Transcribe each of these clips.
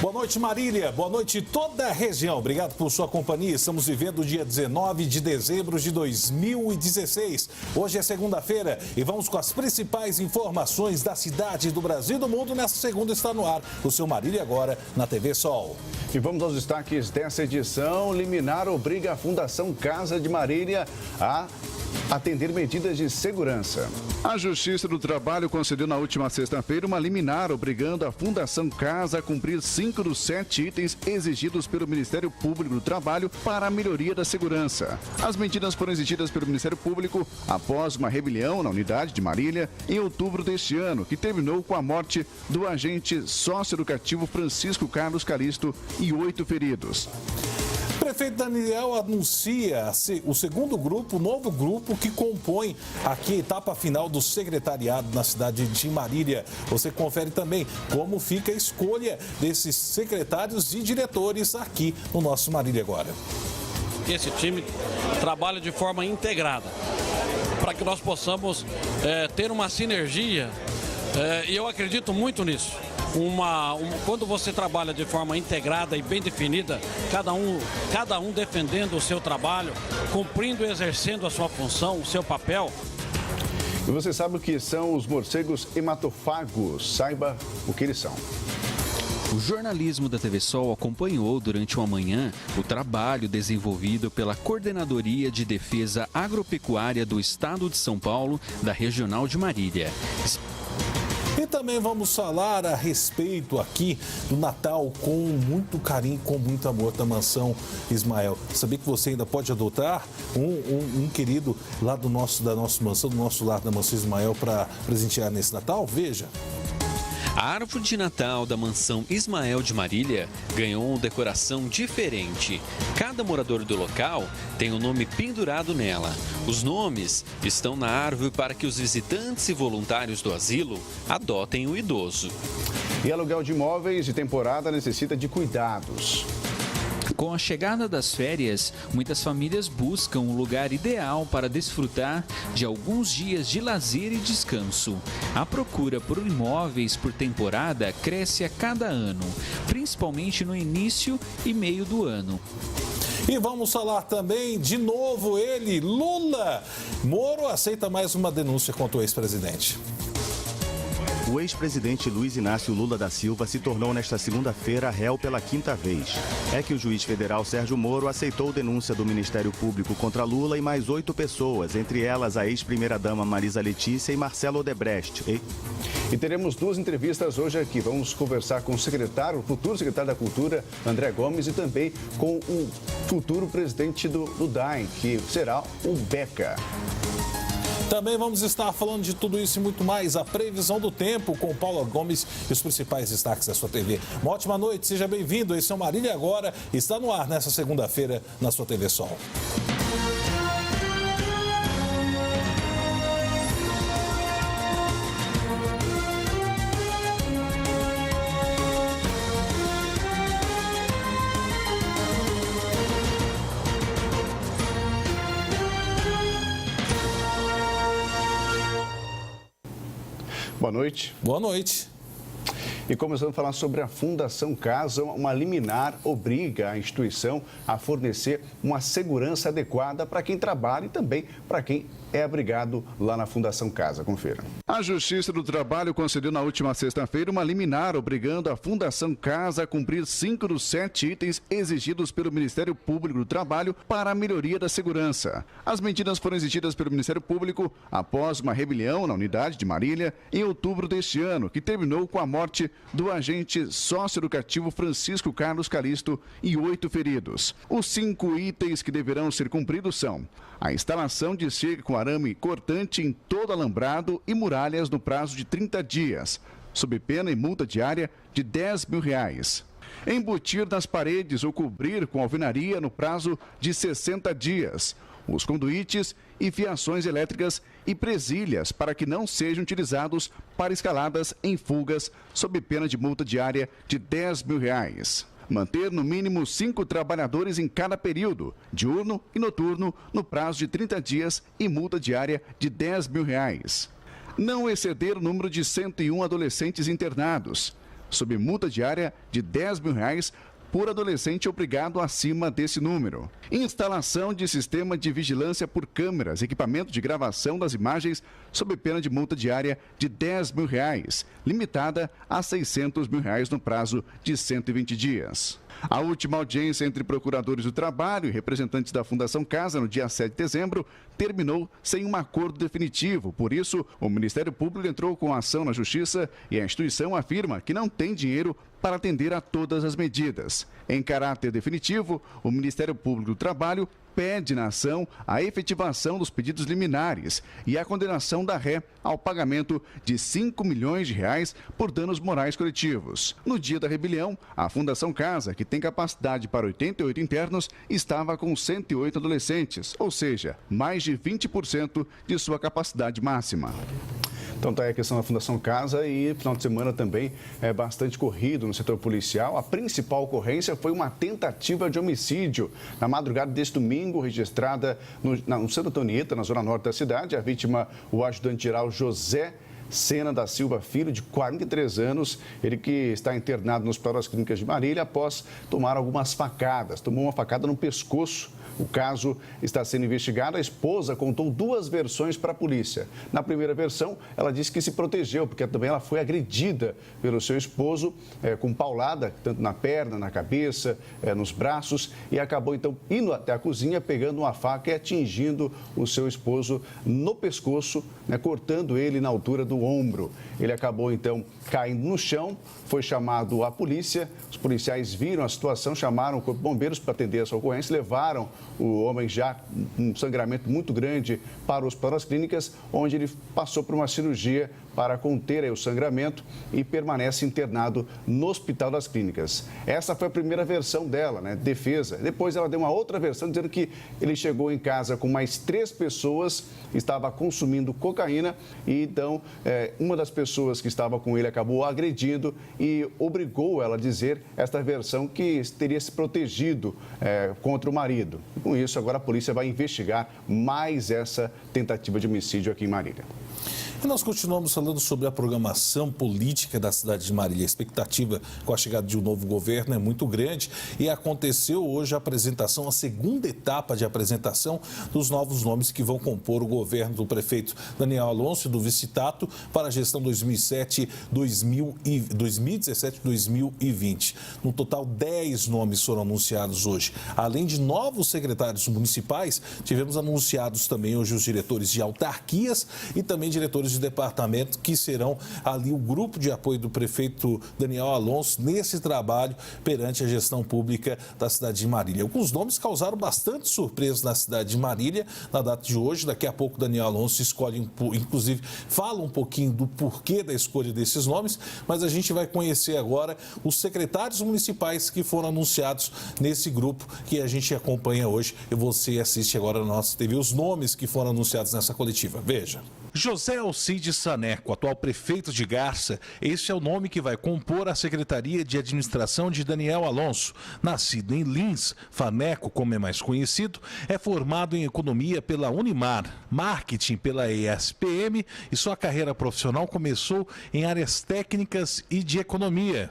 Boa noite, Marília. Boa noite, toda a região. Obrigado por sua companhia. Estamos vivendo o dia 19 de dezembro de 2016. Hoje é segunda-feira e vamos com as principais informações da cidade, do Brasil e do mundo. Nessa segunda está no ar o seu Marília agora na TV Sol. E vamos aos destaques dessa edição. Liminar obriga a Fundação Casa de Marília a atender medidas de segurança. A Justiça do Trabalho concedeu na última sexta-feira uma liminar obrigando a Fundação Casa a cumprir 5 dos 7 itens exigidos pelo Ministério Público do Trabalho para a melhoria da segurança. As medidas foram exigidas pelo Ministério Público após uma rebelião na unidade de Marília em outubro deste ano, que terminou com a morte do agente socioeducativo Francisco Carlos Calisto e 8 feridos. O prefeito Daniel anuncia o segundo grupo, o novo grupo que compõe aqui a etapa final do secretariado na cidade de Marília. Você confere também como fica a escolha desses secretários e diretores aqui no nosso Marília agora. Esse time trabalha de forma integrada para que nós possamos ter uma sinergia e eu acredito muito nisso. Quando você trabalha de forma integrada e bem definida, cada um defendendo o seu trabalho, cumprindo e exercendo a sua função, o seu papel. E você sabe o que são os morcegos hematofagos? Saiba o que eles são. O jornalismo da TV Sol acompanhou durante uma manhã o trabalho desenvolvido pela Coordenadoria de Defesa Agropecuária do Estado de São Paulo, da Regional de Marília. E também vamos falar a respeito aqui do Natal com muito carinho, com muito amor da Mansão Ismael. Sabia que você ainda pode adotar um querido lá da nossa mansão, do nosso lar da Mansão Ismael para presentear nesse Natal? Veja. A árvore de Natal da Mansão Ismael de Marília ganhou uma decoração diferente. Cada morador do local tem um nome pendurado nela. Os nomes estão na árvore para que os visitantes e voluntários do asilo adotem o idoso. E aluguel de imóveis de temporada necessita de cuidados. Com a chegada das férias, muitas famílias buscam um lugar ideal para desfrutar de alguns dias de lazer e descanso. A procura por imóveis por temporada cresce a cada ano, principalmente no início e meio do ano. E vamos falar também, de novo, ele, Lula. Moro aceita mais uma denúncia contra o ex-presidente. O ex-presidente Luiz Inácio Lula da Silva se tornou nesta segunda-feira réu pela 5ª vez. É que o juiz federal Sérgio Moro aceitou denúncia do Ministério Público contra Lula e mais 8 pessoas, entre elas a ex-primeira-dama Marisa Letícia e Marcelo Odebrecht. E teremos 2 entrevistas hoje aqui. Vamos conversar com o futuro secretário da Cultura, André Gomes, e também com o futuro presidente do DAEM, que será o Beca. Também vamos estar falando de tudo isso e muito mais. A previsão do tempo com Paula Gomes e os principais destaques da sua TV. Uma ótima noite, seja bem-vindo. Esse é o Marília Agora. Está no ar nessa segunda-feira na sua TV Sol. Boa noite. Boa noite. E começando a falar sobre a Fundação Casa, uma liminar obriga a instituição a fornecer uma segurança adequada para quem trabalha e também para quem é abrigado lá na Fundação Casa. Confira. A Justiça do Trabalho concedeu na última sexta-feira uma liminar obrigando a Fundação Casa a cumprir 5 dos 7 itens exigidos pelo Ministério Público do Trabalho para a melhoria da segurança. As medidas foram exigidas pelo Ministério Público após uma rebelião na unidade de Marília em outubro deste ano, que terminou com a morte do agente socioeducativo Francisco Carlos Calisto e 8 feridos. Os 5 itens que deverão ser cumpridos são a instalação de cerca com arame cortante em todo alambrado e muralhas no prazo de 30 dias, sob pena e multa diária de R$10 mil. Embutir nas paredes ou cobrir com alvenaria no prazo de 60 dias. Os conduítes e fiações elétricas e presilhas para que não sejam utilizados para escaladas em fugas, sob pena de multa diária de R$10 mil. Manter no mínimo 5 trabalhadores em cada período, diurno e noturno, no prazo de 30 dias e multa diária de R$10 mil. Não exceder o número de 101 adolescentes internados. sob multa diária de R$10 mil por adolescente obrigado acima desse número. Instalação de sistema de vigilância por câmeras, equipamento de gravação das imagens sob pena de multa diária de R$10 mil, limitada a R$600 mil no prazo de 120 dias. A última audiência entre procuradores do trabalho e representantes da Fundação Casa, no dia 7 de dezembro, terminou sem um acordo definitivo. Por isso, o Ministério Público entrou com ação na Justiça e a instituição afirma que não tem dinheiro para atender a todas as medidas. Em caráter definitivo, o Ministério Público do Trabalho pede na ação a efetivação dos pedidos liminares e a condenação da ré ao pagamento de R$5 milhões por danos morais coletivos. No dia da rebelião, a Fundação Casa, que tem capacidade para 88 internos, estava com 108 adolescentes, ou seja, mais de 20% de sua capacidade máxima. Então está aí a questão da Fundação Casa e final de semana também é bastante corrido no setor policial. A principal ocorrência foi uma tentativa de homicídio na madrugada deste domingo, registrada no Santa Antonieta, na zona norte da cidade. A vítima, o ajudante-geral José Sena da Silva Filho, de 43 anos, ele que está internado no Hospital das Clínicas de Marília após tomar algumas facadas. Tomou uma facada no pescoço. O caso está sendo investigado. A esposa contou duas versões para a polícia. Na primeira versão, ela disse que se protegeu, porque também ela foi agredida pelo seu esposo com paulada, tanto na perna, na cabeça, nos braços, e acabou então indo até a cozinha, pegando uma faca e atingindo o seu esposo no pescoço, cortando ele na altura do ombro. Ele acabou então caindo no chão, foi chamado a polícia. Os policiais viram a situação, chamaram o Corpo de Bombeiros para atender essa ocorrência, levaram o homem já com um sangramento muito grande para o Hospital das Clínicas, onde ele passou por uma cirurgia para conter o sangramento e permanece internado no Hospital das Clínicas. Essa foi a primeira versão dela, defesa. Depois ela deu uma outra versão dizendo que ele chegou em casa com mais 3 pessoas, estava consumindo cocaína e então uma das pessoas que estava com ele acabou agredindo e obrigou ela a dizer esta versão que teria se protegido contra o marido. Com isso, agora a polícia vai investigar mais essa tentativa de homicídio aqui em Marília. E nós continuamos falando sobre a programação política da cidade de Marília. A expectativa com a chegada de um novo governo é muito grande e aconteceu hoje a apresentação, a segunda etapa de apresentação dos novos nomes que vão compor o governo do prefeito Daniel Alonso e do vice Tato para a gestão 2017-2020. No total, 10 nomes foram anunciados hoje. Além de novos secretários municipais, tivemos anunciados também hoje os diretores de autarquias e também diretores de departamento, que serão ali o grupo de apoio do prefeito Daniel Alonso nesse trabalho perante a gestão pública da cidade de Marília. Alguns nomes causaram bastante surpresa na cidade de Marília na data de hoje. Daqui a pouco Daniel Alonso escolhe, inclusive fala um pouquinho do porquê da escolha desses nomes, mas a gente vai conhecer agora os secretários municipais que foram anunciados nesse grupo que a gente acompanha hoje e você assiste agora na nossa TV, os nomes que foram anunciados nessa coletiva. Veja. José Alcides Saneco, atual prefeito de Garça, este é o nome que vai compor a Secretaria de Administração de Daniel Alonso. Nascido em Lins, Faneco, como é mais conhecido, é formado em Economia pela Unimar, Marketing pela ESPM e sua carreira profissional começou em áreas técnicas e de economia.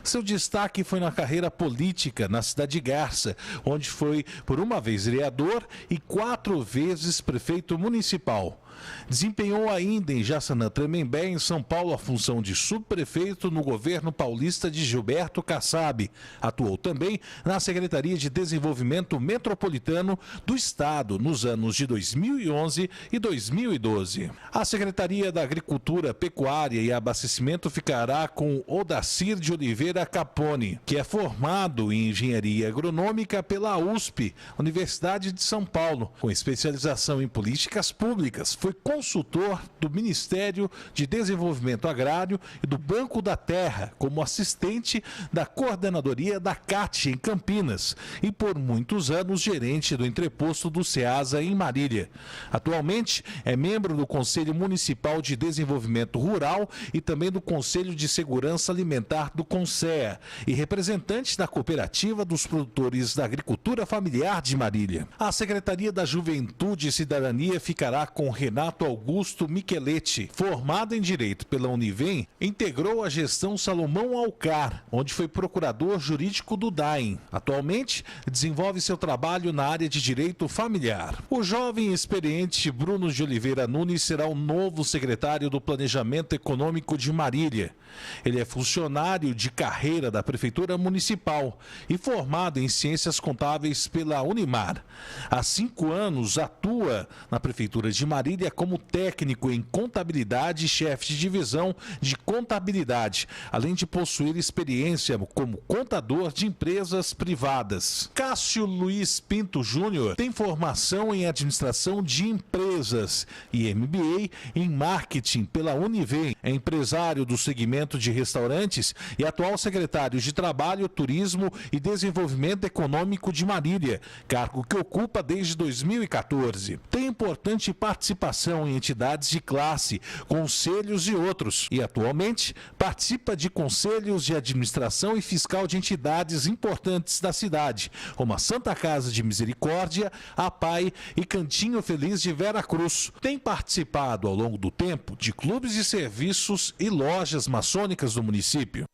Seu destaque foi na carreira política na cidade de Garça, onde foi por uma vez vereador e 4 vezes prefeito municipal. Desempenhou ainda em Jaçanã Tremembé, em São Paulo, a função de subprefeito no governo paulista de Gilberto Kassab. Atuou também na Secretaria de Desenvolvimento Metropolitano do Estado nos anos de 2011 e 2012. A Secretaria da Agricultura, Pecuária e Abastecimento ficará com Odacir de Oliveira Capone, que é formado em Engenharia Agronômica pela USP, Universidade de São Paulo, com especialização em políticas públicas. Foi consultor do Ministério de Desenvolvimento Agrário e do Banco da Terra, como assistente da coordenadoria da CAT em Campinas e por muitos anos gerente do entreposto do Ceasa em Marília. Atualmente é membro do Conselho Municipal de Desenvolvimento Rural e também do Conselho de Segurança Alimentar do CONSEA e representante da Cooperativa dos Produtores da Agricultura Familiar de Marília. A Secretaria da Juventude e Cidadania ficará com Renato Renato Augusto Micheletti, formado em Direito pela Univem, integrou a gestão Salomão Alcar, onde foi procurador jurídico do DAEM. Atualmente, desenvolve seu trabalho na área de Direito Familiar. O jovem e experiente Bruno de Oliveira Nunes será o novo secretário do Planejamento Econômico de Marília. Ele é funcionário de carreira da Prefeitura Municipal e formado em Ciências Contábeis pela Unimar. Há 5 anos atua na Prefeitura de Marília como técnico em contabilidade e chefe de divisão de contabilidade, além de possuir experiência como contador de empresas privadas. Cássio Luiz Pinto Júnior tem formação em administração de empresas e MBA em marketing pela Univem. É empresário do segmento de restaurantes e atual secretário de Trabalho, Turismo e Desenvolvimento Econômico de Marília, cargo que ocupa desde 2014. Tem importante participação em entidades de classe, conselhos e outros, e atualmente participa de conselhos de administração e fiscal de entidades importantes da cidade, como a Santa Casa de Misericórdia, a PAI e Cantinho Feliz de Vera Cruz. Tem participado ao longo do tempo de clubes de serviços e lojas maçônicas do município.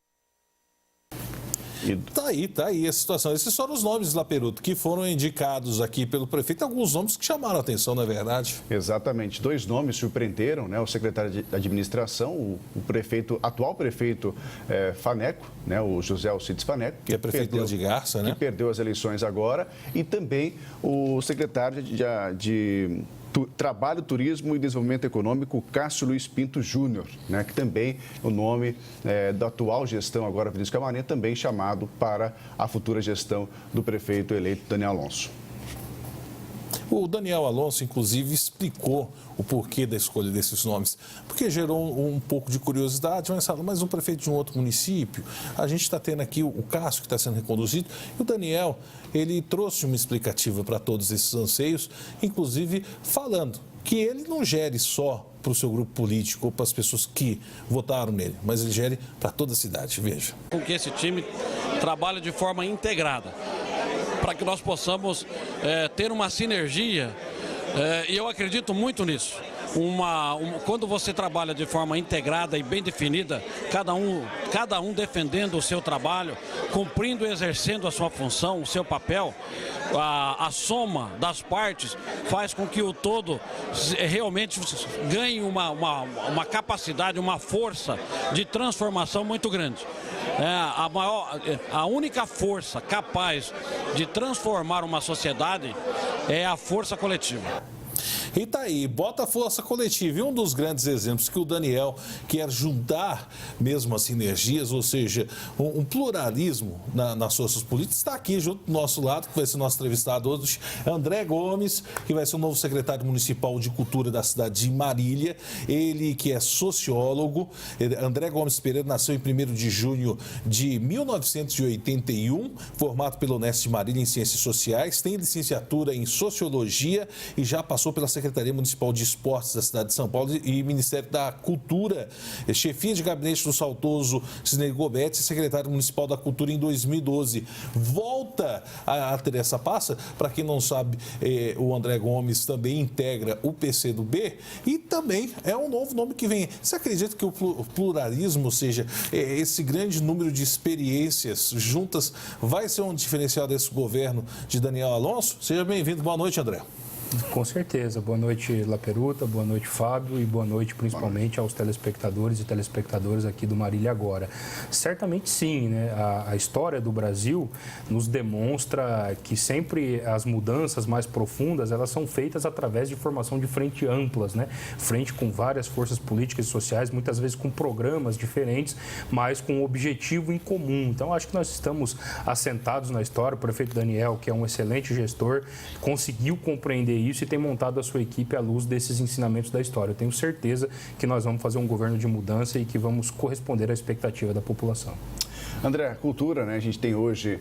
Tá aí a situação. Esses foram os nomes, Laperuto, que foram indicados aqui pelo prefeito. Alguns nomes que chamaram a atenção, não é verdade? Exatamente. 2 nomes surpreenderam, né? O secretário de administração, o atual prefeito Faneco, né? O José Alcides Faneco. Que é prefeito de Garça, né? Que perdeu as eleições agora. E também o secretário de Trabalho, Turismo e Desenvolvimento Econômico, Cássio Luiz Pinto Júnior, né, que também o nome da atual gestão, agora Vinícius Camarém, também chamado para a futura gestão do prefeito eleito Daniel Alonso. O Daniel Alonso, inclusive, explicou o porquê da escolha desses nomes, porque gerou um pouco de curiosidade, mas um prefeito de um outro município, a gente está tendo aqui o Cássio, que está sendo reconduzido, e o Daniel, ele trouxe uma explicativa para todos esses anseios, inclusive falando que ele não gere só para o seu grupo político ou para as pessoas que votaram nele, mas ele gere para toda a cidade. Veja. Com que esse time trabalhe de forma integrada, para que nós possamos ter uma sinergia, e eu acredito muito nisso. Quando você trabalha de forma integrada e bem definida, cada um defendendo o seu trabalho, cumprindo e exercendo a sua função, o seu papel, a soma das partes faz com que o todo realmente ganhe uma capacidade, uma força de transformação muito grande. A única força capaz de transformar uma sociedade é a força coletiva. E tá aí, bota a força coletiva. E um dos grandes exemplos que o Daniel quer juntar mesmo as sinergias, ou seja, um pluralismo nas forças políticas, está aqui junto do nosso lado, que vai ser nosso entrevistado hoje, André Gomes, que vai ser o novo secretário municipal de cultura da cidade de Marília. Ele que é sociólogo. André Gomes Pereira nasceu em 1º de junho de 1981, formado pela Unesp de Marília em Ciências Sociais, tem licenciatura em Sociologia e já passou pela Secretaria Municipal de Esportes da cidade de São Paulo e Ministério da Cultura, chefia de gabinete do saudoso Cisnei Gobetti, secretário municipal da Cultura em 2012. Volta a ter essa pasta. Para quem não sabe, o André Gomes também integra o PCdoB e também é um novo nome que vem. Você acredita que o pluralismo, ou seja, esse grande número de experiências juntas, vai ser um diferencial desse governo de Daniel Alonso? Seja bem-vindo. Boa noite, André. Com certeza. Boa noite, Laperuta, boa noite, Fábio, e boa noite principalmente aos telespectadores e telespectadoras aqui do Marília Agora. Certamente sim, né? A história do Brasil nos demonstra que sempre as mudanças mais profundas, elas são feitas através de formação de frente amplas, né? Frente com várias forças políticas e sociais, muitas vezes com programas diferentes, mas com um objetivo em comum. Então, acho que nós estamos assentados na história. O prefeito Daniel, que é um excelente gestor, conseguiu compreender isso e tem montado a sua equipe à luz desses ensinamentos da história. Eu tenho certeza que nós vamos fazer um governo de mudança e que vamos corresponder à expectativa da população. André, a cultura, né? A gente tem hoje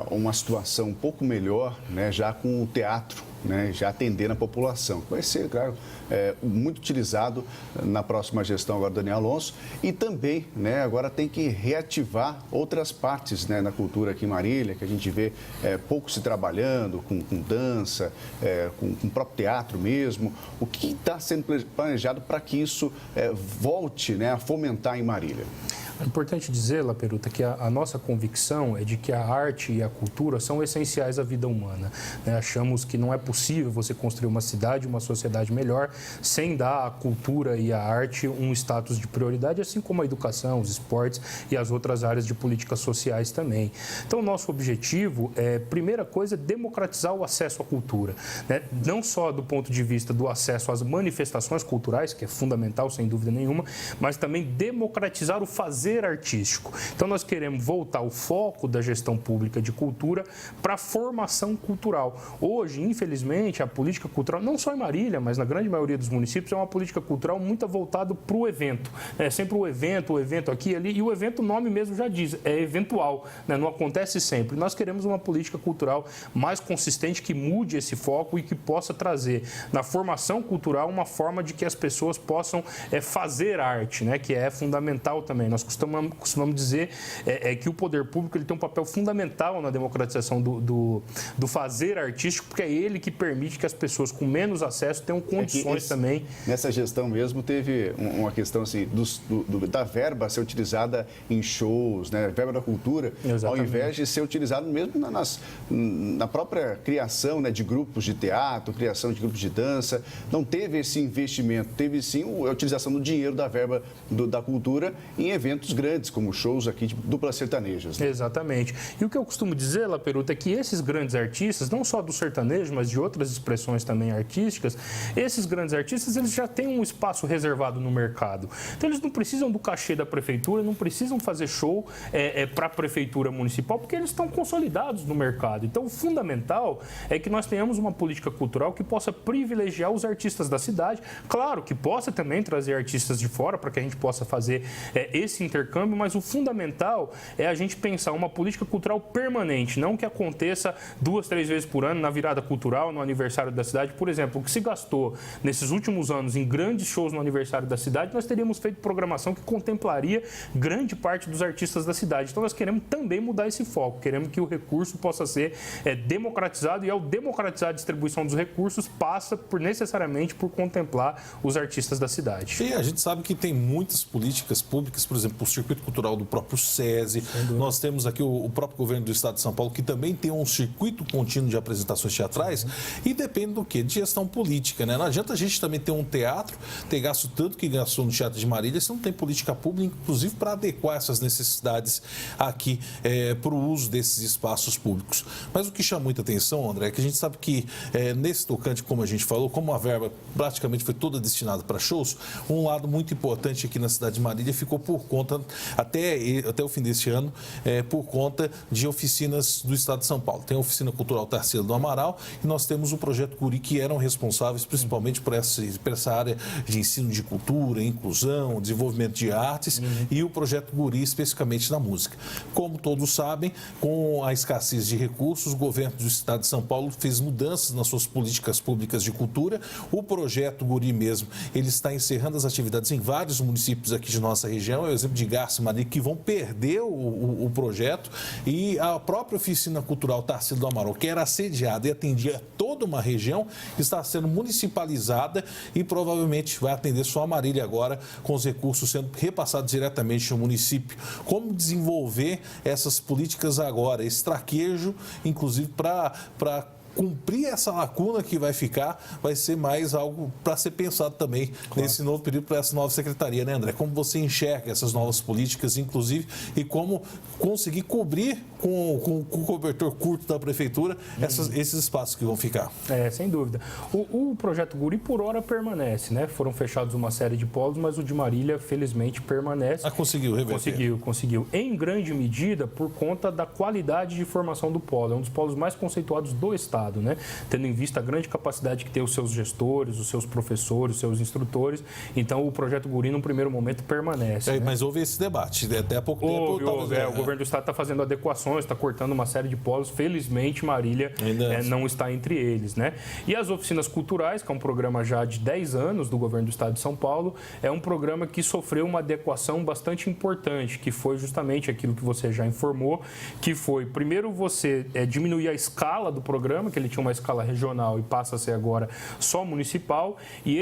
uma situação um pouco melhor, né? Já com o teatro, né, já atendendo a população. Vai ser, claro, muito utilizado na próxima gestão agora do Daniel Alonso. E também, né, agora tem que reativar outras partes, né, na cultura aqui em Marília, que a gente vê pouco se trabalhando, com dança, com o próprio teatro mesmo. O que está sendo planejado para que isso volte, né, a fomentar em Marília? É importante dizer, Laperuta, que a nossa convicção é de que a arte e a cultura são essenciais à vida humana, né? Achamos que não é possível você construir uma cidade, uma sociedade melhor, sem dar à cultura e à arte um status de prioridade, assim como a educação, os esportes e as outras áreas de políticas sociais também. Então, o nosso objetivo é, primeira coisa, democratizar o acesso à cultura, né? Não só do ponto de vista do acesso às manifestações culturais, que é fundamental, sem dúvida nenhuma, mas também democratizar o fazer artístico. Então, nós queremos voltar o foco da gestão pública de cultura para a formação cultural. Hoje, infelizmente, a política cultural, não só em Marília, mas na grande maioria dos municípios, é uma política cultural muito voltada para o evento. É sempre o evento aqui e ali, e o evento, o nome mesmo já diz, é eventual, né? Não acontece sempre. Nós queremos uma política cultural mais consistente, que mude esse foco e que possa trazer na formação cultural uma forma de que as pessoas possam fazer arte, né? Que é fundamental também. Nós costumamos dizer que o poder público ele tem um papel fundamental na democratização do fazer artístico, porque é ele que permite que as pessoas com menos acesso tenham condições também. Nessa gestão mesmo teve uma questão assim, da verba ser utilizada em shows, né? Verba da cultura, exatamente, ao invés de ser utilizado mesmo na própria criação, né, de grupos de teatro, criação de grupos de dança. Não teve esse investimento, teve sim a utilização do dinheiro da verba da cultura em eventos grandes, como shows aqui de duplas sertanejas. Né? Exatamente. E o que eu costumo dizer, Laperuta, é que esses grandes artistas, não só do sertanejo, mas de outras expressões também artísticas, esses grandes artistas, eles já têm um espaço reservado no mercado. Então, eles não precisam do cachê da prefeitura, não precisam fazer show para a prefeitura municipal, porque eles estão consolidados no mercado. Então, o fundamental é que nós tenhamos uma política cultural que possa privilegiar os artistas da cidade, claro, que possa também trazer artistas de fora, para que a gente possa fazer esse intercâmbio, mas o fundamental é a gente pensar uma política cultural permanente, não que aconteça 2, 3 vezes por ano na virada cultural, no aniversário da cidade. Por exemplo, o que se gastou nesses últimos anos em grandes shows no aniversário da cidade, nós teríamos feito programação que contemplaria grande parte dos artistas da cidade. Então, nós queremos também mudar esse foco, queremos que o recurso possa ser democratizado, e ao democratizar a distribuição dos recursos, passa necessariamente por contemplar os artistas da cidade. E a gente sabe que tem muitas políticas públicas, por exemplo, o circuito cultural do próprio SESI. Nós temos aqui o próprio governo do estado de São Paulo, que também tem um circuito contínuo de apresentações teatrais, e depende do quê? De gestão política, né? Não adianta a gente também ter um teatro, ter gasto tanto que gastou no Teatro de Marília, se não tem política pública, inclusive para adequar essas necessidades aqui para o uso desses espaços públicos. Mas o que chama muita atenção, André, é que a gente sabe que nesse tocante, como a gente falou, como a verba praticamente foi toda destinada para shows, um lado muito importante aqui na cidade de Marília ficou por conta, até o fim deste ano, por conta de oficinas do estado de São Paulo. Tem a Oficina Cultural Tarsila do Amaral e nós temos o Projeto Guri, que eram responsáveis principalmente por essa área de ensino de cultura, inclusão, desenvolvimento de artes, e o Projeto Guri especificamente na música. Como todos sabem, com a escassez de recursos, o governo do estado de São Paulo fez mudanças nas suas políticas públicas de cultura. O Projeto Guri mesmo, ele está encerrando as atividades em vários municípios aqui de nossa região, é o exemplo de Garça e Marília, que vão perder o projeto, e a própria Oficina Cultural Tarsila do Amaral, que era assediada e atendia toda uma região, está sendo municipalizada e provavelmente vai atender só a Marília agora, com os recursos sendo repassados diretamente no município. Como desenvolver essas políticas agora, esse traquejo, inclusive para cumprir essa lacuna que vai ficar, vai ser mais algo para ser pensado também, claro, nesse novo período, para essa nova secretaria, né, André? Como você enxerga essas novas políticas, inclusive, e como conseguir cobrir com o cobertor curto da prefeitura esses espaços que vão ficar? Sem dúvida. O Projeto Guri, por hora, permanece, né? Foram fechados uma série de polos, mas o de Marília, felizmente, permanece. Conseguiu reverter? Conseguiu. Em grande medida, por conta da qualidade de formação do polo. É um dos polos mais conceituados do estado. Estado, né? Tendo em vista a grande capacidade que tem os seus gestores, os seus professores, os seus instrutores. Então, o projeto Guri, num primeiro momento, permanece. Né? Mas houve esse debate, até há pouco tempo. O governo do Estado está fazendo adequações, está cortando uma série de polos. Felizmente, Marília não está entre eles, né? E as oficinas culturais, que é um programa já de 10 anos do governo do Estado de São Paulo, é um programa que sofreu uma adequação bastante importante, que foi justamente aquilo que você já informou, que foi, primeiro, você diminuir a escala do programa, que ele tinha uma escala regional e passa a ser agora só municipal, e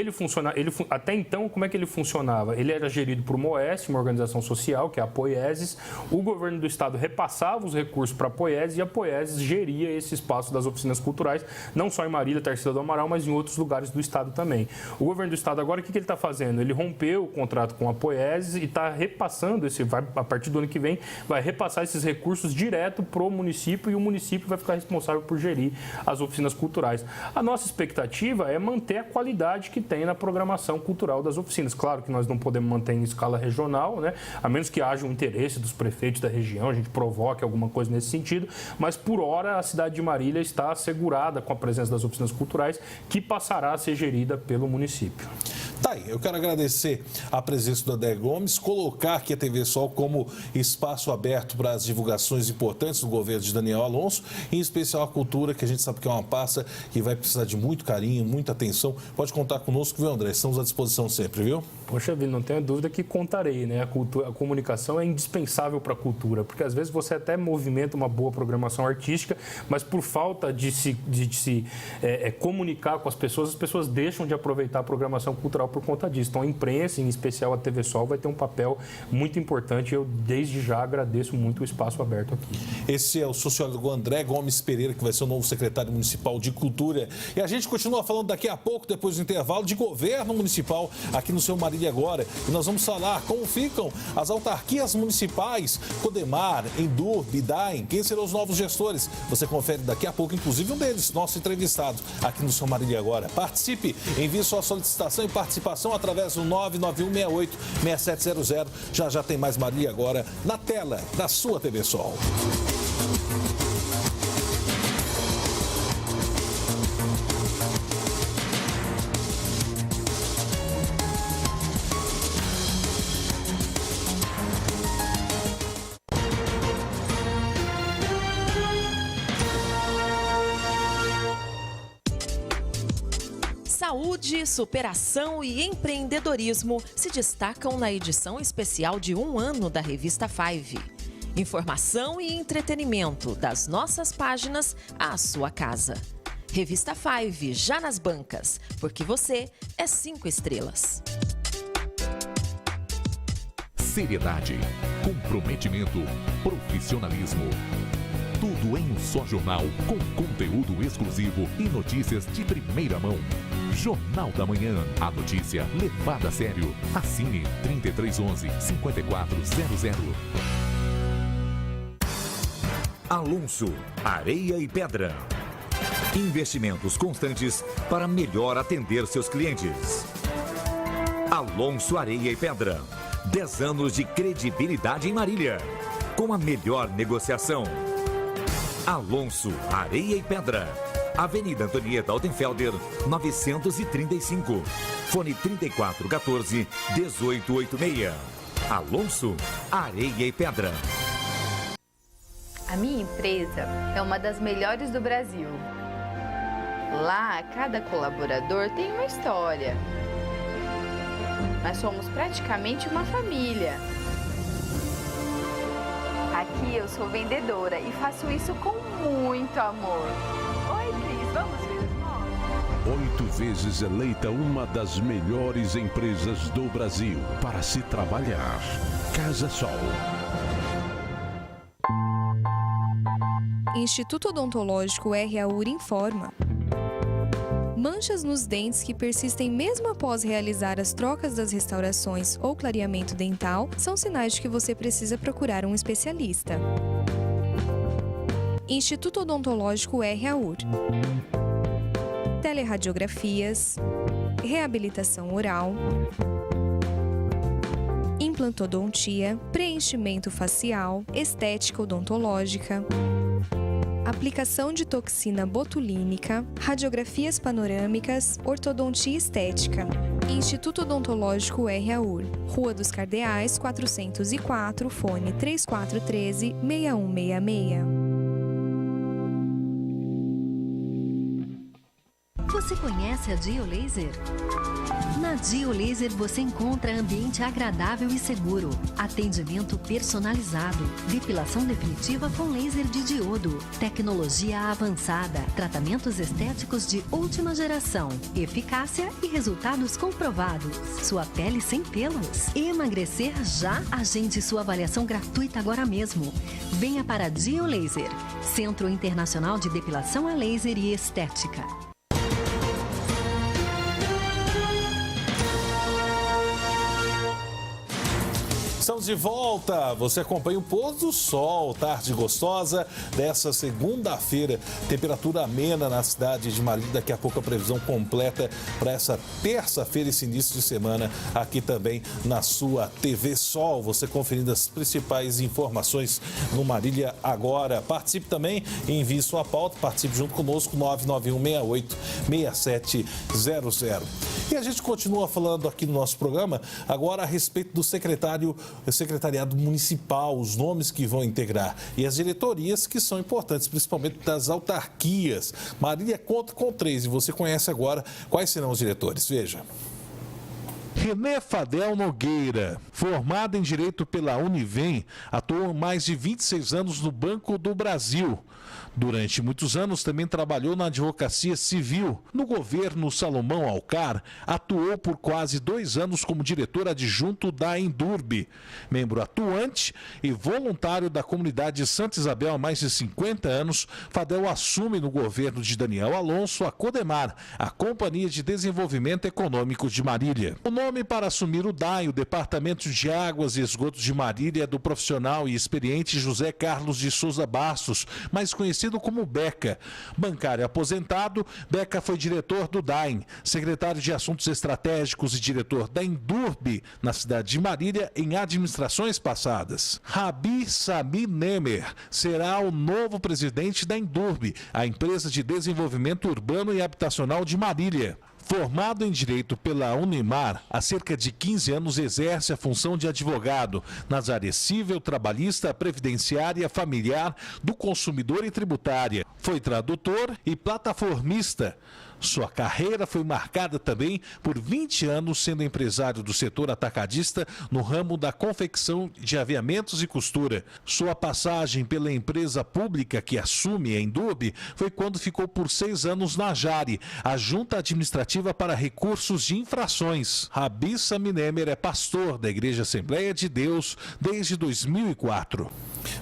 até então, como é que ele funcionava? Ele era gerido por uma OS, uma organização social, que é a Poieses. O governo do Estado repassava os recursos para a Poieses e a Poieses geria esse espaço das oficinas culturais, não só em Marília, Tarsila do Amaral, mas em outros lugares do Estado também. O governo do Estado agora, o que ele está fazendo? Ele rompeu o contrato com a Poieses e está repassando, a partir do ano que vem, vai repassar esses recursos direto para o município e o município vai ficar responsável por gerir as oficinas culturais. A nossa expectativa é manter a qualidade que tem na programação cultural das oficinas. Claro que nós não podemos manter em escala regional, né? A menos que haja um interesse dos prefeitos da região, a gente provoque alguma coisa nesse sentido, mas por hora a cidade de Marília está assegurada com a presença das oficinas culturais, que passará a ser gerida pelo município. Tá aí, eu quero agradecer a presença do André Gomes, colocar aqui a TV Sol como espaço aberto para as divulgações importantes do governo de Daniel Alonso, em especial a cultura, que a gente sabe que é uma pasta que vai precisar de muito carinho, muita atenção. Pode contar conosco, viu, André? Estamos à disposição sempre, viu? Poxa vida, não tenho dúvida que contarei, né? A comunicação é indispensável para a cultura, porque às vezes você até movimenta uma boa programação artística, mas por falta de se comunicar com as pessoas deixam de aproveitar a programação cultural por conta disso. Então, a imprensa, em especial a TV Sol, vai ter um papel muito importante e eu, desde já, agradeço muito o espaço aberto aqui. Esse é o sociólogo André Gomes Pereira, que vai ser o novo secretário municipal de Cultura. E a gente continua falando daqui a pouco, depois do intervalo, de governo municipal aqui no seu Marília Agora. E nós vamos falar como ficam as autarquias municipais, Codemar, Endur, Bidaem, quem serão os novos gestores. Você confere daqui a pouco, inclusive um deles, nosso entrevistado aqui no seu Marília Agora. Participe, envie sua solicitação e participação através do 99168-6700. Já tem mais Marília Agora na tela da sua TV Sol. Saúde, superação e empreendedorismo se destacam na edição especial de 1 ano da revista Five. Informação e entretenimento das nossas páginas à sua casa. Revista Five, já nas bancas, porque você é 5 estrelas. Seriedade, comprometimento, profissionalismo. Tudo em um só jornal, com conteúdo exclusivo e notícias de primeira mão. Jornal da Manhã. A notícia levada a sério. Assine 3311-5400. Alonso, Areia e Pedra. Investimentos constantes para melhor atender seus clientes. Alonso, Areia e Pedra. 10 anos de credibilidade em Marília. Com a melhor negociação. Alonso, Areia e Pedra. Avenida Antonieta Altenfelder, 935. Fone 3414-1886. Alonso, Areia e Pedra. A minha empresa é uma das melhores do Brasil. Lá, cada colaborador tem uma história. Nós somos praticamente uma família. Aqui eu sou vendedora e faço isso com muito amor. Oi, Cris, vamos ver os nomes? 8 vezes eleita uma das melhores empresas do Brasil para se trabalhar. Casa Sol. Instituto Odontológico RAUR informa. Manchas nos dentes que persistem mesmo após realizar as trocas das restaurações ou clareamento dental são sinais de que você precisa procurar um especialista. Instituto Odontológico RAUR. Telerradiografias, reabilitação oral, implantodontia, preenchimento facial, estética odontológica, aplicação de toxina botulínica, radiografias panorâmicas, ortodontia estética. Instituto Odontológico RAUR, Rua dos Cardeais, 404, fone 3413-6166. Você conhece a Dio Laser? Na Dio Laser você encontra ambiente agradável e seguro, atendimento personalizado, depilação definitiva com laser de diodo, tecnologia avançada, tratamentos estéticos de última geração, eficácia e resultados comprovados. Sua pele sem pelos. Emagrecer já? Agende sua avaliação gratuita agora mesmo. Venha para Dio Laser, Centro Internacional de Depilação a Laser e Estética. Estamos de volta. Você acompanha o pôr do sol, tarde gostosa dessa segunda-feira. Temperatura amena na cidade de Marília. Daqui a pouco a previsão completa para essa terça-feira, esse início de semana, aqui também na sua TV Sol. Você conferindo as principais informações no Marília Agora. Participe também e envie sua pauta. Participe junto conosco, 99168-6700. E a gente continua falando aqui no nosso programa agora a respeito do secretariado municipal, os nomes que vão integrar e as diretorias que são importantes, principalmente das autarquias. Marília conta com 3 e você conhece agora quais serão os diretores. Veja. René Fadel Nogueira, formado em Direito pela Univem, atuou mais de 26 anos no Banco do Brasil. Durante muitos anos também trabalhou na advocacia civil. No governo Salomão Alcar, atuou por quase 2 anos como diretor adjunto da Endurbe. Membro atuante e voluntário da comunidade de Santa Isabel há mais de 50 anos, Fadel assume no governo de Daniel Alonso a Codemar, a Companhia de Desenvolvimento Econômico de Marília. O nome para assumir o DAI, o Departamento de Águas e Esgotos de Marília, é do profissional e experiente José Carlos de Souza Bastos, mais conhecido como Beca. Bancário aposentado, Beca foi diretor do DAIM, secretário de Assuntos Estratégicos e diretor da Endurbe, na cidade de Marília, em administrações passadas. Rabi Sami Nemer será o novo presidente da Endurbe, a empresa de desenvolvimento urbano e habitacional de Marília. Formado em Direito pela Unimar, há cerca de 15 anos exerce a função de advogado nas áreas civil, trabalhista, previdenciária, familiar, do consumidor e tributária. Foi tradutor e plataformista. Sua carreira foi marcada também por 20 anos sendo empresário do setor atacadista no ramo da confecção de aviamentos e costura. Sua passagem pela empresa pública que assume a Endurbe foi quando ficou por 6 anos na Jari, a Junta Administrativa para Recursos de Infrações. Rabi Sami Nemer é pastor da Igreja Assembleia de Deus desde 2004.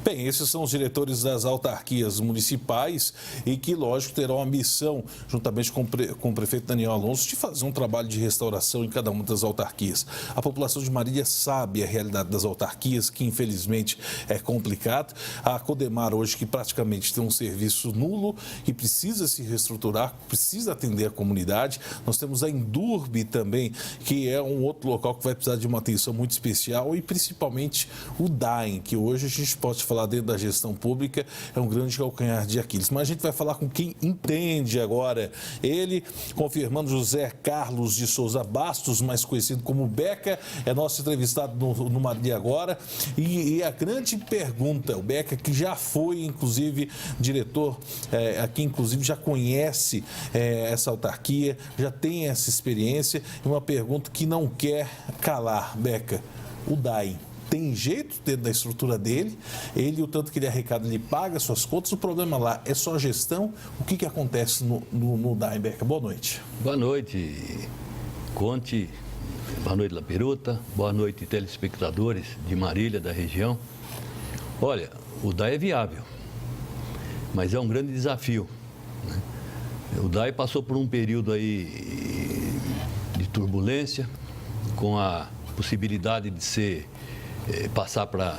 Bem, esses são os diretores das autarquias municipais e que, lógico, terão a missão, juntamente com o prefeito Daniel Alonso, de fazer um trabalho de restauração em cada uma das autarquias. A população de Marília sabe a realidade das autarquias, que infelizmente é complicado. A Codemar hoje, que praticamente tem um serviço nulo e precisa se reestruturar, precisa atender a comunidade. Nós temos a Endurbe também, que é um outro local que vai precisar de uma atenção muito especial, e principalmente o DAIM, que hoje a gente pode falar dentro da gestão pública, é um grande calcanhar de Aquiles. Mas a gente vai falar com quem entende agora. Ele, confirmando, José Carlos de Souza Bastos, mais conhecido como Beca, é nosso entrevistado no Marília Agora. E a grande pergunta, o Beca, que já foi, inclusive, diretor, aqui, inclusive, já conhece essa autarquia, já tem essa experiência, e uma pergunta que não quer calar, Beca, o DAI. Tem jeito dentro da estrutura dele, o tanto que ele arrecada, ele paga suas contas, o problema lá é só gestão. O que acontece no DAI, Beca? Boa noite. Boa noite, Conte, boa noite, Laperuta, boa noite, telespectadores de Marília, da região. Olha, o DAI é viável, mas é um grande desafio, né? O DAI passou por um período aí de turbulência, com a possibilidade de passar para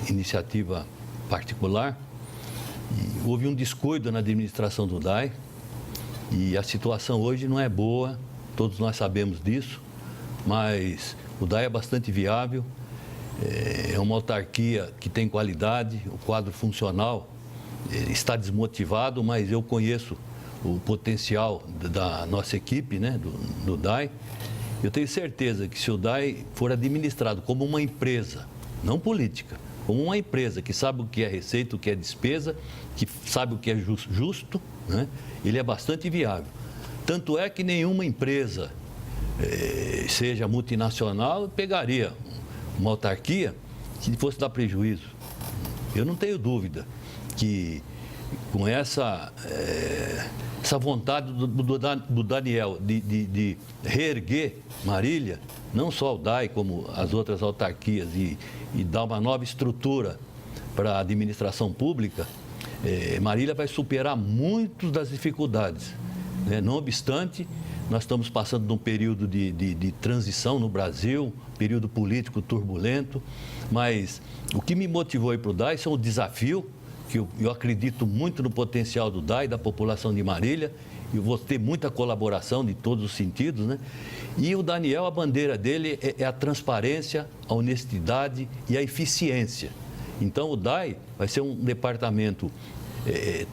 iniciativa particular. E houve um descuido na administração do DAI e a situação hoje não é boa, todos nós sabemos disso, mas o DAI é bastante viável, é uma autarquia que tem qualidade, o quadro funcional está desmotivado, mas eu conheço o potencial da nossa equipe, né, do DAI. Eu tenho certeza que se o DAI for administrado como uma empresa, não política, como uma empresa que sabe o que é receita, o que é despesa, que sabe o que é justo, né, ele é bastante viável. Tanto é que nenhuma empresa, seja multinacional, pegaria uma autarquia que fosse dar prejuízo. Eu não tenho dúvida que com essa vontade do Daniel de reerguer Marília, não só o DAI, como as outras autarquias, e dar uma nova estrutura para a administração pública, Marília vai superar muitas das dificuldades. Né? Não obstante, nós estamos passando de um período de transição no Brasil, período político turbulento, mas o que me motivou a ir para o DAI são o desafio, que eu acredito muito no potencial do DAI, da população de Marília, e vou ter muita colaboração de todos os sentidos, né? E o Daniel, a bandeira dele é a transparência, a honestidade e a eficiência. Então, o DAI vai ser um departamento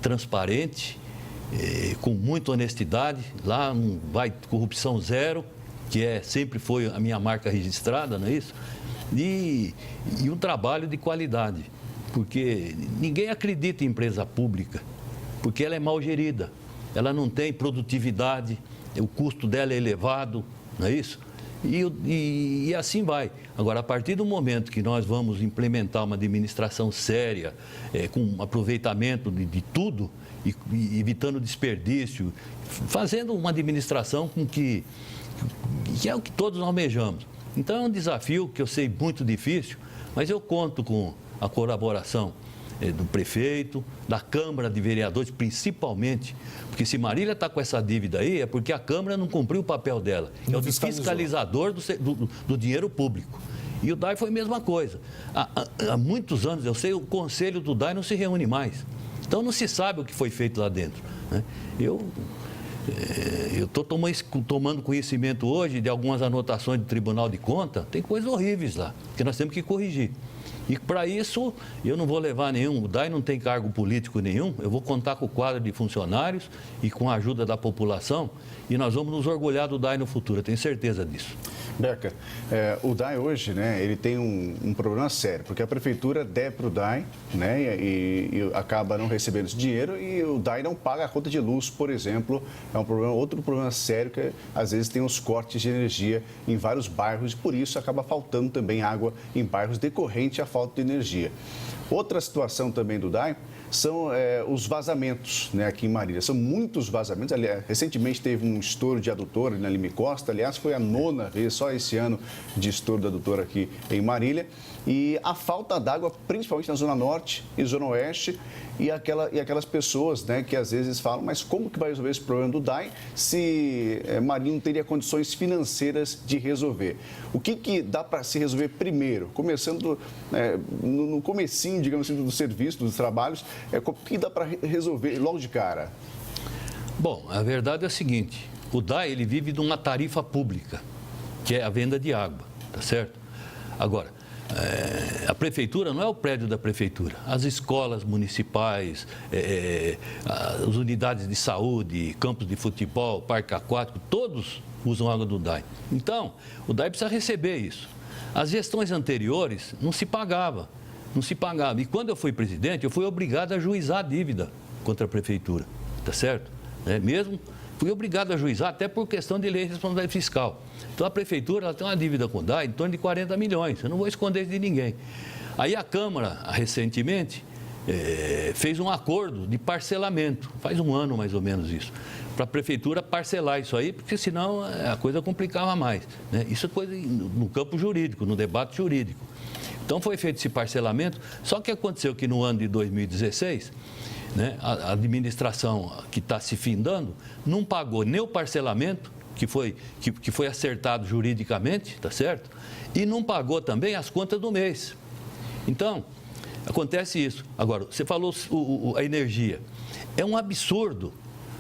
transparente, com muita honestidade, lá não vai corrupção zero, que sempre foi a minha marca registrada, não é isso? E um trabalho de qualidade, porque ninguém acredita em empresa pública, porque ela é mal gerida, ela não tem produtividade, o custo dela é elevado, não é isso? E assim vai. Agora, a partir do momento que nós vamos implementar uma administração séria, com aproveitamento de tudo, e evitando desperdício, fazendo uma administração que é o que todos almejamos. Então, é um desafio que eu sei muito difícil, mas eu conto com a colaboração do prefeito, da Câmara de Vereadores, principalmente, porque se Marília está com essa dívida aí, é porque a Câmara não cumpriu o papel dela. É o de fiscalizador do dinheiro público. E o DAI foi a mesma coisa. Há muitos anos, eu sei, o conselho do DAI não se reúne mais. Então, não se sabe o que foi feito lá dentro, né? Eu estou tomando conhecimento hoje de algumas anotações do Tribunal de Contas, tem coisas horríveis lá, que nós temos que corrigir. E para isso, eu não vou levar nenhum, o DAI não tem cargo político nenhum, eu vou contar com o quadro de funcionários e com a ajuda da população, e nós vamos nos orgulhar do DAI no futuro, eu tenho certeza disso. Beca, o DAI hoje, né, ele tem um problema sério, porque a prefeitura deve para o DAI, né, e acaba não recebendo esse dinheiro, e o DAI não paga a conta de luz, por exemplo. É outro problema sério, que às vezes tem os cortes de energia em vários bairros, e por isso acaba faltando também água em bairros decorrente à falta de energia. Outra situação também do DAI são os vazamentos, né, aqui em Marília. São muitos vazamentos. Aliás, recentemente teve um estouro de adutor na Lime Costa. Aliás, foi a 9ª vez, só esse ano, de estouro de adutor aqui em Marília. E a falta d'água, principalmente na Zona Norte e Zona Oeste, e aquelas pessoas, né, que às vezes falam, mas como que vai resolver esse problema do DAI se Marília não teria condições financeiras de resolver? O que dá para se resolver primeiro? Começando no comecinho, digamos assim, do serviço, dos trabalhos, o que dá para resolver logo de cara? Bom, a verdade é a seguinte, o DAI ele vive de uma tarifa pública, que é a venda de água, tá certo? Agora, a prefeitura não é o prédio da prefeitura. As escolas municipais, as unidades de saúde, campos de futebol, parque aquático, todos usam água do DAI. Então, o DAI precisa receber isso. As gestões anteriores não se pagava. E quando eu fui presidente, eu fui obrigado a ajuizar a dívida contra a prefeitura, tá certo? Mesmo fui obrigado a ajuizar, até por questão de lei de responsabilidade fiscal. Então, a prefeitura ela tem uma dívida com o DAI em torno de 40 milhões. Eu não vou esconder isso de ninguém. Aí a Câmara, recentemente, fez um acordo de parcelamento, faz um ano mais ou menos isso, para a prefeitura parcelar isso aí, porque senão a coisa complicava mais, né? Isso é coisa no campo jurídico, no debate jurídico. Então, foi feito esse parcelamento, só que aconteceu que no ano de 2016... né, a administração que está se findando não pagou nem o parcelamento, que foi acertado juridicamente, tá certo? E não pagou também as contas do mês. Então, acontece isso. Agora, você falou a energia. É um absurdo,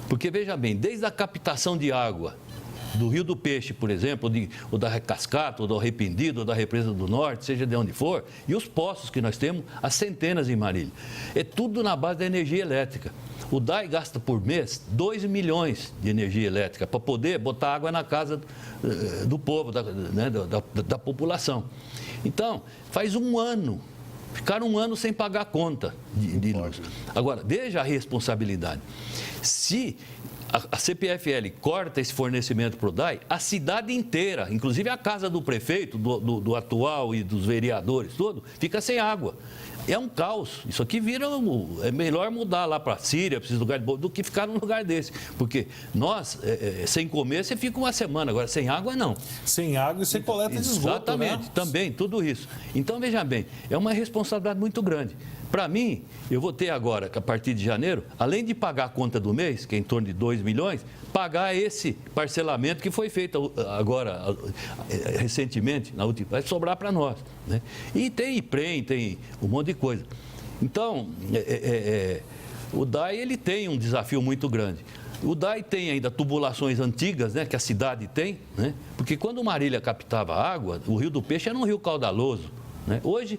porque veja bem, desde a captação de água do Rio do Peixe, por exemplo, ou da Cascata, ou do Arrependido, ou da Represa do Norte, seja de onde for, e os poços que nós temos, as centenas em Marília. É tudo na base da energia elétrica. O DAI gasta por mês 2 milhões de energia elétrica para poder botar água na casa do povo, da população. Então, faz um ano, ficaram um ano sem pagar a conta de luz. Agora, veja a responsabilidade. Se a CPFL corta esse fornecimento para o DAI, a cidade inteira, inclusive a casa do prefeito, do atual e dos vereadores, tudo, fica sem água. É um caos. Isso aqui é melhor mudar lá para a Síria, para esses lugares do que ficar num lugar desse. Porque nós, sem comer, você fica uma semana. Agora, sem água, não. Sem água e sem coleta de esgoto, exatamente, né? Também, tudo isso. Então, veja bem, é uma responsabilidade muito grande. Para mim, eu vou ter agora, que a partir de janeiro, além de pagar a conta do mês, que é em torno de 2 milhões, pagar esse parcelamento que foi feito agora, recentemente, vai sobrar para nós. Né? E tem IPREM, tem um monte de coisa. Então, o DAI ele tem um desafio muito grande. O DAI tem ainda tubulações antigas, né, que a cidade tem, né? Porque quando Marília captava água, o Rio do Peixe era um rio caudaloso. Né? Hoje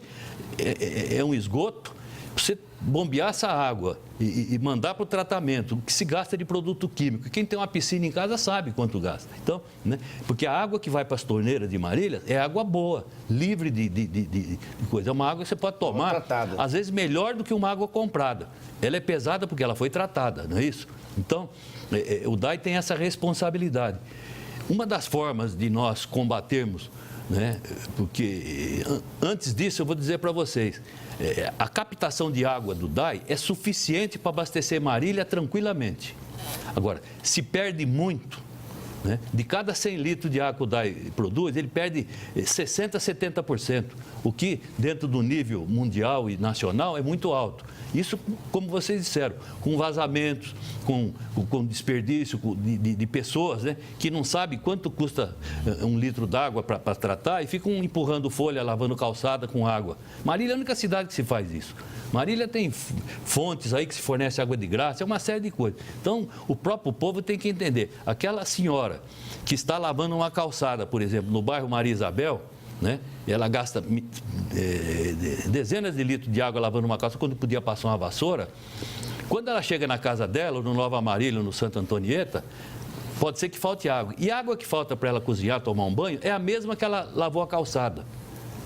é um esgoto. Você bombear essa água e mandar para o tratamento, o que se gasta de produto químico. Quem tem uma piscina em casa sabe quanto gasta. Então, né, porque a água que vai para as torneiras de Marília é água boa, livre de coisa. É uma água que você pode tomar, às vezes, melhor do que uma água comprada. Ela é pesada porque ela foi tratada, não é isso? Então, o DAI tem essa responsabilidade. Uma das formas de nós combatermos, né, porque antes disso eu vou dizer para vocês, a captação de água do DAI é suficiente para abastecer Marília tranquilamente. Agora, se perde muito, né, de cada 100 litros de água que o DAI produz, ele perde 60% a 70%, o que dentro do nível mundial e nacional é muito alto. Isso, como vocês disseram, com vazamentos, com desperdício de pessoas, né, que não sabem quanto custa um litro d'água para tratar e ficam empurrando folha, lavando calçada com água. Marília é a única cidade que se faz isso. Marília tem fontes aí que se fornece água de graça, é uma série de coisas. Então, o próprio povo tem que entender. Aquela senhora que está lavando uma calçada, por exemplo, no bairro Maria Isabel, né? Ela gasta dezenas de litros de água lavando uma calça quando podia passar uma vassoura. Quando ela chega na casa dela, no Nova Marília, no Santa Antonieta, pode ser que falte água. E a água que falta para ela cozinhar, tomar um banho, é a mesma que ela lavou a calçada.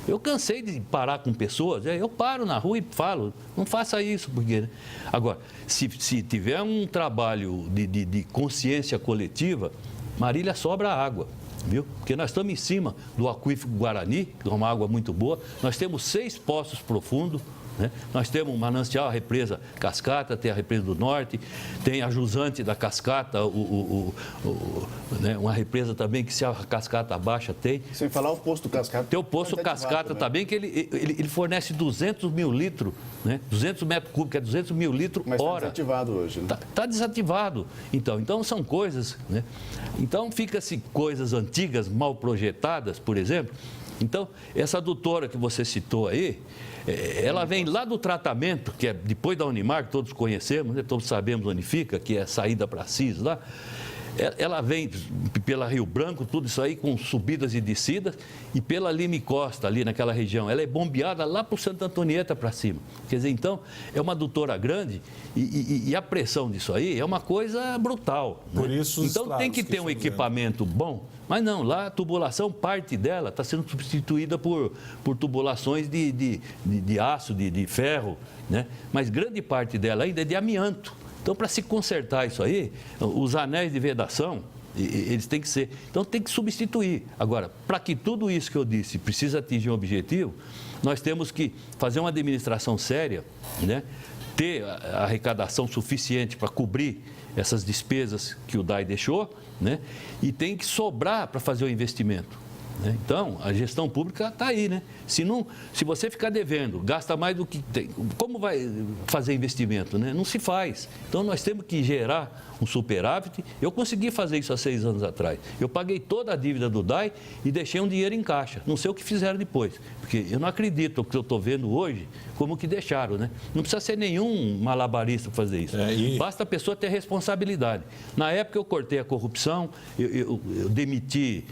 Eu cansei de parar com pessoas, eu paro na rua e falo, não faça isso, porque... Né? Agora, se tiver um trabalho de consciência coletiva, Marília sobra água. Viu? Porque nós estamos em cima do aquífero Guarani, que é uma água muito boa, nós temos 6 poços profundos, né? Nós temos um manancial, a represa Cascata, tem a represa do Norte, tem a jusante da Cascata, né? Uma represa também que se a Cascata baixa tem. Sem falar o poço do Cascata. Tem o poço Cascata também, que ele fornece 200 mil litros, né? 200 metros cúbicos, que é 200 mil litros hora. Mas está desativado hoje, né? Está desativado. Então são coisas, né? Então fica-se coisas antigas, mal projetadas, por exemplo. Então, essa adutora que você citou aí, ela vem lá do tratamento, que é depois da Unimar, que todos conhecemos, né? Todos sabemos onde fica, que é a saída para Assis lá. Ela vem pela Rio Branco, tudo isso aí, com subidas e descidas, e pela Lime Costa, ali naquela região. Ela é bombeada lá para o Santa Antonieta para cima. Quer dizer, então, é uma adutora grande e a pressão disso aí é uma coisa brutal. Né? Por isso, então, tem que ter um equipamento bom, mas não, lá a tubulação, parte dela está sendo substituída por tubulações de aço, de ferro, né? Mas grande parte dela ainda é de amianto. Então, para se consertar isso aí, os anéis de vedação, eles têm que ser... Então, tem que substituir. Agora, para que tudo isso que eu disse precisa atingir um objetivo, nós temos que fazer uma administração séria, né? Ter a arrecadação suficiente para cobrir essas despesas que o DAI deixou, né? E tem que sobrar para fazer o investimento. né? Então, a gestão pública está aí, né? Se você ficar devendo, gasta mais do que tem, como vai fazer investimento, né? Não se faz. Então, nós temos que gerar um superávit. Eu consegui fazer isso há 6 anos atrás. Eu paguei toda a dívida do DAI e deixei um dinheiro em caixa. Não sei o que fizeram depois, porque eu não acredito que eu estou vendo hoje como que deixaram, né? Não precisa ser nenhum malabarista para fazer isso. Basta a pessoa ter responsabilidade. Na época eu cortei a corrupção, eu demiti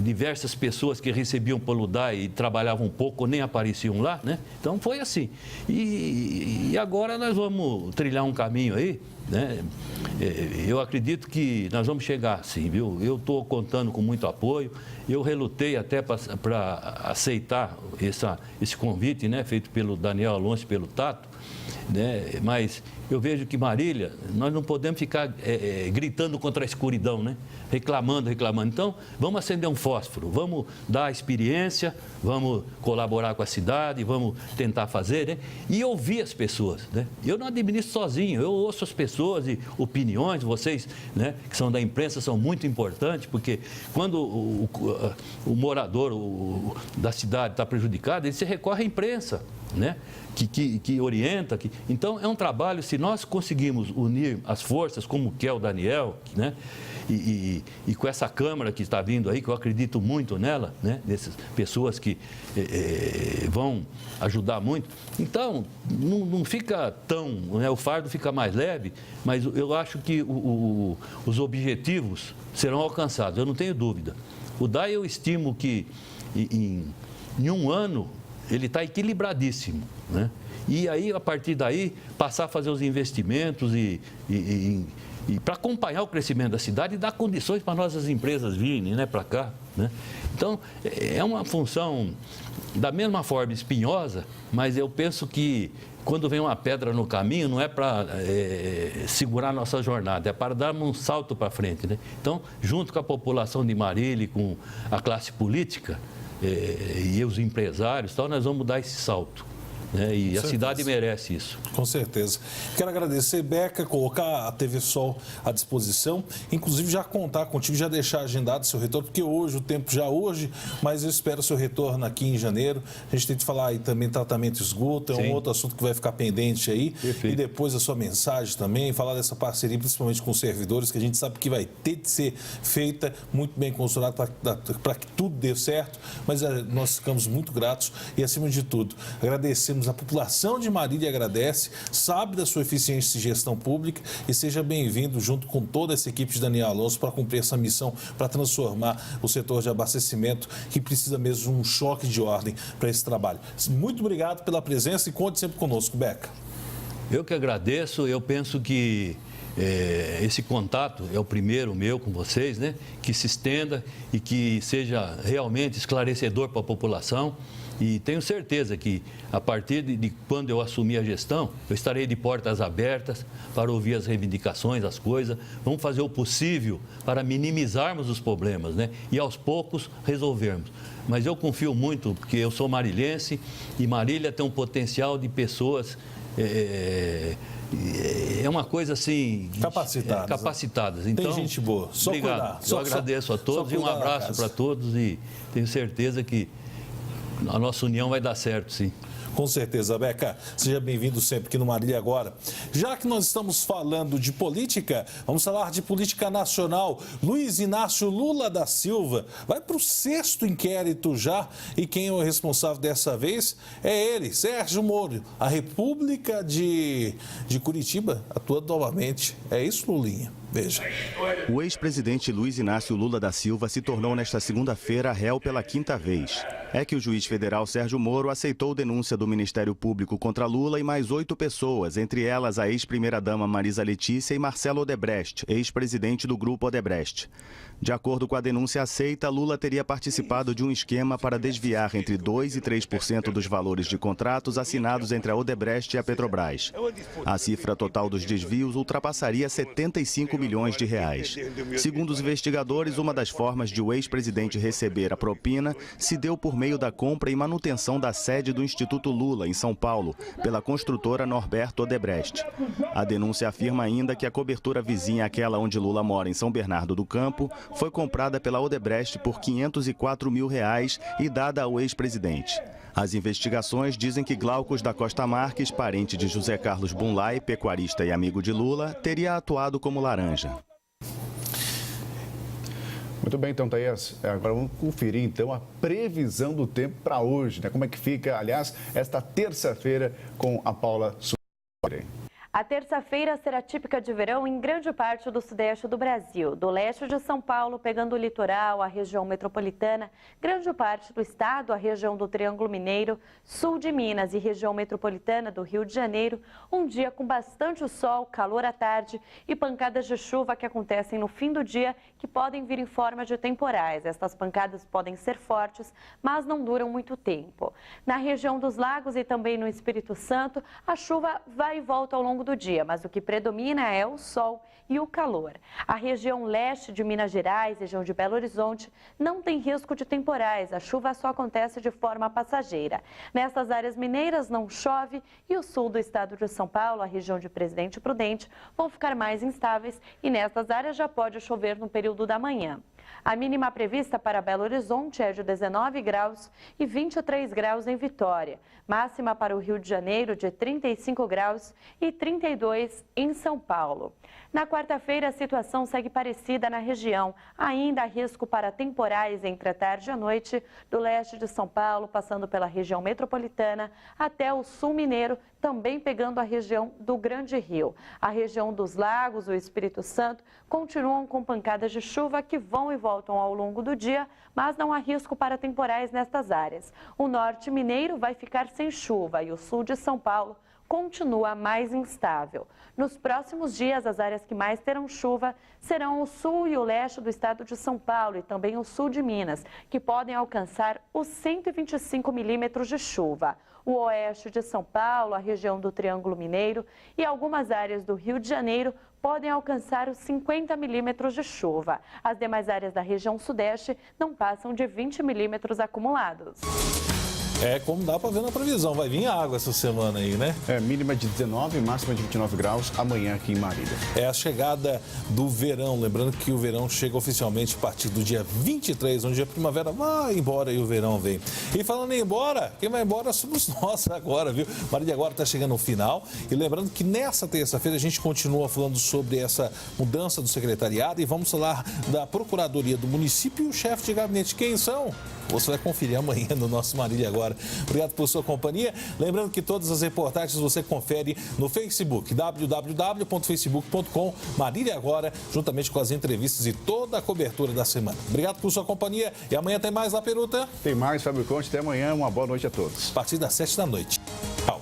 diversas pessoas que recebiam pelo DAI e trabalhavam um pouco, nem apareciam lá, né? Então foi assim. E agora nós vamos trilhar um caminho aí, né? Eu acredito que nós vamos chegar sim, viu? Eu estou contando com muito apoio. Eu relutei até para aceitar esse convite, né, feito pelo Daniel Alonso e pelo Tato, né? Mas eu vejo que Marília, nós não podemos ficar gritando contra a escuridão, né? Reclamando. Então, vamos acender um fósforo, vamos dar experiência, vamos colaborar com a cidade, vamos tentar fazer, né? E ouvir as pessoas, né? Eu não administro sozinho, eu ouço as pessoas e opiniões, vocês, né, que são da imprensa, são muito importantes, porque quando o morador da cidade está prejudicado, ele se recorre à imprensa, né? Que orienta. Então, é um trabalho, se nós conseguirmos unir as forças, como quer o Daniel, né? E com essa Câmara que está vindo aí, que eu acredito muito nela, né? Dessas pessoas que vão ajudar muito. Então, não fica tão, né? O fardo fica mais leve, mas eu acho que os objetivos serão alcançados, eu não tenho dúvida. O DAI eu estimo que em um ano ele está equilibradíssimo, né? E aí, a partir daí, passar a fazer os investimentos e para acompanhar o crescimento da cidade e dar condições para nossas empresas virem, né, para cá, né? Então, é uma função da mesma forma espinhosa, mas eu penso que quando vem uma pedra no caminho, não é para segurar a nossa jornada, é para darmos um salto para frente, né? Então, junto com a população de Marília e com a classe política e os empresários, nós vamos dar esse salto. E a cidade merece isso. Com certeza. Quero agradecer, Beca, colocar a TV Sol à disposição, inclusive já contar contigo, já deixar agendado seu retorno, porque hoje, o tempo já hoje, mas eu espero seu retorno aqui em janeiro. A gente tem que falar aí também tratamento esgoto, um outro assunto que vai ficar pendente aí. Perfeito. E depois a sua mensagem também, falar dessa parceria, principalmente com os servidores, que a gente sabe que vai ter de ser feita, muito bem consolidada para que tudo dê certo, mas nós ficamos muito gratos e, acima de tudo, agradecemos. A população de Marília agradece, sabe da sua eficiência de gestão pública e seja bem-vindo junto com toda essa equipe de Daniel Alonso para cumprir essa missão, para transformar o setor de abastecimento, que precisa mesmo de um choque de ordem para esse trabalho. Muito obrigado pela presença e conte sempre conosco, Beca. Eu que agradeço, eu penso que esse contato é o primeiro meu com vocês, né? Que se estenda e que seja realmente esclarecedor para a população. E tenho certeza que, a partir de quando eu assumir a gestão, eu estarei de portas abertas para ouvir as reivindicações, as coisas. Vamos fazer o possível para minimizarmos os problemas, né? E, aos poucos, resolvermos. Mas eu confio muito, porque eu sou marilhense e Marília tem um potencial de pessoas... É uma coisa assim... Capacitadas. Então, tem gente boa. Só obrigado. Cuidar. Eu agradeço a todos e um abraço para todos e tenho certeza que a nossa união vai dar certo, sim. Com certeza, Beca. Seja bem-vindo sempre aqui no Marília Agora. Já que nós estamos falando de política, vamos falar de política nacional. Luiz Inácio Lula da Silva vai para o 6º inquérito já. E quem é o responsável dessa vez é ele, Sérgio Moro. A República de Curitiba atua novamente. É isso, Lulinha? Veja. O ex-presidente Luiz Inácio Lula da Silva se tornou nesta segunda-feira réu pela 5ª vez. É que o juiz federal Sérgio Moro aceitou denúncia do Ministério Público contra Lula e mais 8 pessoas, entre elas a ex-primeira-dama Marisa Letícia e Marcelo Odebrecht, ex-presidente do Grupo Odebrecht. De acordo com a denúncia aceita, Lula teria participado de um esquema para desviar entre 2% e 3% dos valores de contratos assinados entre a Odebrecht e a Petrobras. A cifra total dos desvios ultrapassaria 75 milhões de reais. Segundo os investigadores, uma das formas de o ex-presidente receber a propina se deu por meio da compra e manutenção da sede do Instituto Lula, em São Paulo, pela construtora Norberto Odebrecht. A denúncia afirma ainda que a cobertura vizinha àquela onde Lula mora, em São Bernardo do Campo, foi comprada pela Odebrecht por R$ 504 mil e dada ao ex-presidente. As investigações dizem que Glaucus da Costa Marques, parente de José Carlos Bunlai, pecuarista e amigo de Lula, teria atuado como laranja. Muito bem, então, Thaís, agora vamos conferir, então, a previsão do tempo para hoje, né? Como é que fica, aliás, esta terça-feira com a Paula Soares. A terça-feira será típica de verão em grande parte do sudeste do Brasil, do leste de São Paulo, pegando o litoral, a região metropolitana, grande parte do estado, a região do Triângulo Mineiro, sul de Minas e região metropolitana do Rio de Janeiro, um dia com bastante sol, calor à tarde e pancadas de chuva que acontecem no fim do dia, que podem vir em forma de temporais. Estas pancadas podem ser fortes, mas não duram muito tempo. Na região dos lagos e também no Espírito Santo, a chuva vai e volta ao longo do dia, mas o que predomina é o sol e o calor. A região leste de Minas Gerais, região de Belo Horizonte, não tem risco de temporais. A chuva só acontece de forma passageira. Nessas áreas mineiras não chove e o sul do estado de São Paulo, a região de Presidente Prudente, vão ficar mais instáveis e nessas áreas já pode chover no período da manhã. A mínima prevista para Belo Horizonte é de 19 graus e 23 graus em Vitória. Máxima para o Rio de Janeiro de 35 graus e 32 em São Paulo. Na quarta-feira, a situação segue parecida na região. Ainda há risco para temporais entre a tarde e a noite, do leste de São Paulo, passando pela região metropolitana, até o sul mineiro, também pegando a região do Grande Rio. A região dos lagos, o Espírito Santo, continuam com pancadas de chuva que vão e voltam ao longo do dia, mas não há risco para temporais nestas áreas. O norte mineiro vai ficar sem chuva e o sul de São Paulo continua mais instável. Nos próximos dias, as áreas que mais terão chuva serão o sul e o leste do estado de São Paulo e também o sul de Minas, que podem alcançar os 125 milímetros de chuva. O oeste de São Paulo, a região do Triângulo Mineiro e algumas áreas do Rio de Janeiro podem alcançar os 50 milímetros de chuva. As demais áreas da região sudeste não passam de 20 milímetros acumulados. É, como dá para ver na previsão, vai vir água essa semana aí, né? É, mínima de 19, máxima de 29 graus, amanhã aqui em Marília. É a chegada do verão, lembrando que o verão chega oficialmente a partir do dia 23, onde a primavera vai embora e o verão vem. E falando em ir embora, quem vai embora somos nós agora, viu? Marília agora está chegando no final e lembrando que nessa terça-feira a gente continua falando sobre essa mudança do secretariado e vamos falar da Procuradoria do Município e o chefe de gabinete. Quem são? Você vai conferir amanhã no nosso Marília Agora. Obrigado por sua companhia. Lembrando que todas as reportagens você confere no Facebook, www.facebook.com/Marília Agora, juntamente com as entrevistas e toda a cobertura da semana. Obrigado por sua companhia e amanhã tem mais La Peruta. Tem mais, Fábio Conte. Até amanhã. Uma boa noite a todos. A partir das 7 da noite. Tchau.